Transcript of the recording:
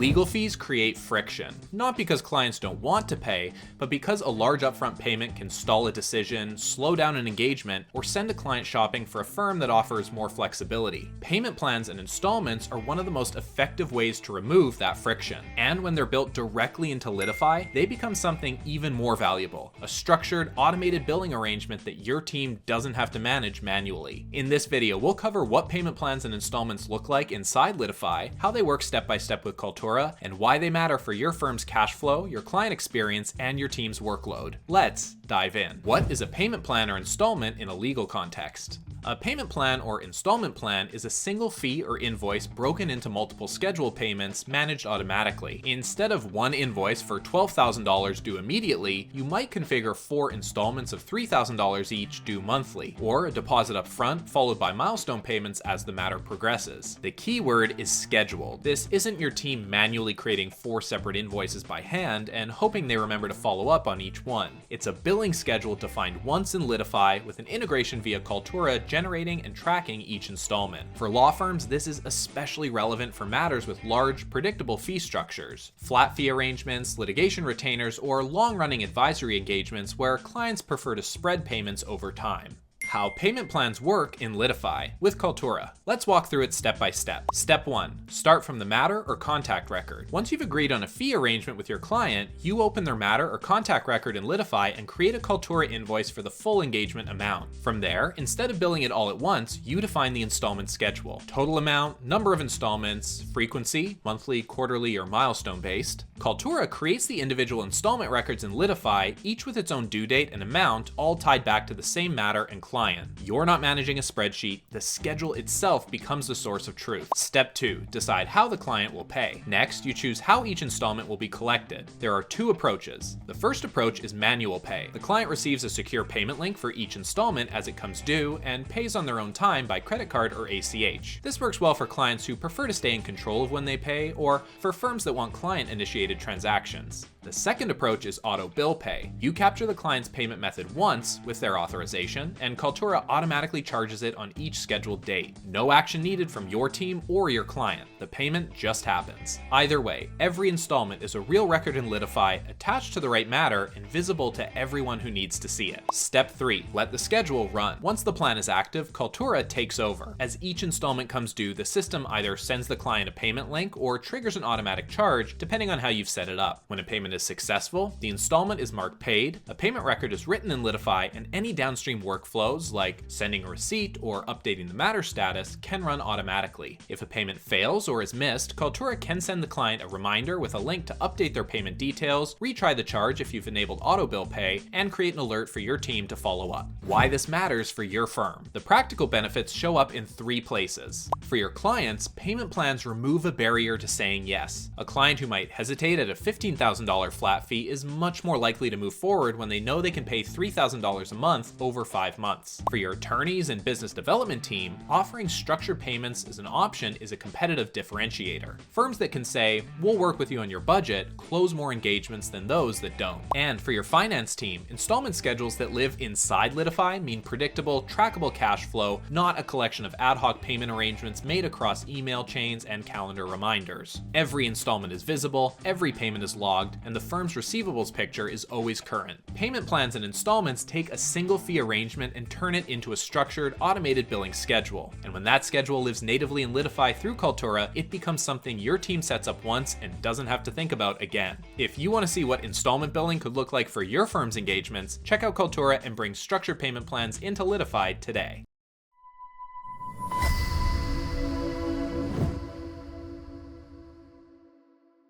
Legal fees create friction, not because clients don't want to pay, but because a large upfront payment can stall a decision, slow down an engagement, or send a client shopping for a firm that offers more flexibility. Payment plans and installments are one of the most effective ways to remove that friction. And when they're built directly into Litify, they become something even more valuable, a structured, automated billing arrangement that your team doesn't have to manage manually. In this video, we'll cover what payment plans and installments look like inside Litify, how they work step by step with Kulturra, and why they matter for your firm's cash flow, your client experience, and your team's workload. Let's dive in. What is a payment plan or installment in a legal context? A payment plan or installment plan is a single fee or invoice broken into multiple scheduled payments managed automatically. Instead of one invoice for $12,000 due immediately, you might configure 4 installments of $3,000 each due monthly, or a deposit up front followed by milestone payments as the matter progresses. The key word is scheduled. This isn't your team manually creating 4 separate invoices by hand and hoping they remember to follow up on each one. It's a billing schedule defined once in Litify with an integration via Kulturra generating and tracking each installment. For law firms, this is especially relevant for matters with large, predictable fee structures, flat fee arrangements, litigation retainers, or long-running advisory engagements where clients prefer to spread payments over time. How payment plans work in Litify with Kulturra. Let's walk through it step by step. Step 1. Start from the matter or contact record. Once you've agreed on a fee arrangement with your client, you open their matter or contact record in Litify and create a Kulturra invoice for the full engagement amount. From there, instead of billing it all at once, you define the installment schedule. Total amount, number of installments, frequency, monthly, quarterly, or milestone based. Kulturra creates the individual installment records in Litify, each with its own due date and amount, all tied back to the same matter and client. You're not managing a spreadsheet, the schedule itself becomes the source of truth. Step 2. Decide how the client will pay. Next, you choose how each installment will be collected. There are 2 approaches. The first approach is manual pay. The client receives a secure payment link for each installment as it comes due and pays on their own time by credit card or ACH. This works well for clients who prefer to stay in control of when they pay, or for firms that want client-initiated transactions. The second approach is auto bill pay. You capture the client's payment method once with their authorization, and Kulturra automatically charges it on each scheduled date. No action needed from your team or your client. The payment just happens. Either way, every installment is a real record in Litify, attached to the right matter and visible to everyone who needs to see it. Step 3. Let the schedule run. Once the plan is active, Kulturra takes over. As each installment comes due, the system either sends the client a payment link or triggers an automatic charge, depending on how you've set it up. When a payment is successful, the installment is marked paid, a payment record is written in Litify, and any downstream workflows like sending a receipt or updating the matter status can run automatically. If a payment fails or is missed, Kulturra can send the client a reminder with a link to update their payment details, retry the charge if you've enabled auto bill pay, and create an alert for your team to follow up. Why this matters for your firm. The practical benefits show up in 3 places. For your clients, payment plans remove a barrier to saying yes. A client who might hesitate at a $15,000 flat fee is much more likely to move forward when they know they can pay $3,000 a month over 5 months. For your attorneys and business development team, offering structured payments as an option is a competitive differentiator. Firms that can say, "We'll work with you on your budget," close more engagements than those that don't. And for your finance team, installment schedules that live inside Litify mean predictable, trackable cash flow, not a collection of ad hoc payment arrangements made across email chains and calendar reminders. Every installment is visible, every payment is logged, and the firm's receivables picture is always current. Payment plans and installments take a single fee arrangement and turn it into a structured, automated billing schedule. And when that schedule lives natively in Litify through Kulturra, it becomes something your team sets up once and doesn't have to think about again. If you want to see what installment billing could look like for your firm's engagements, check out Kulturra and bring structured payment plans into Litify today.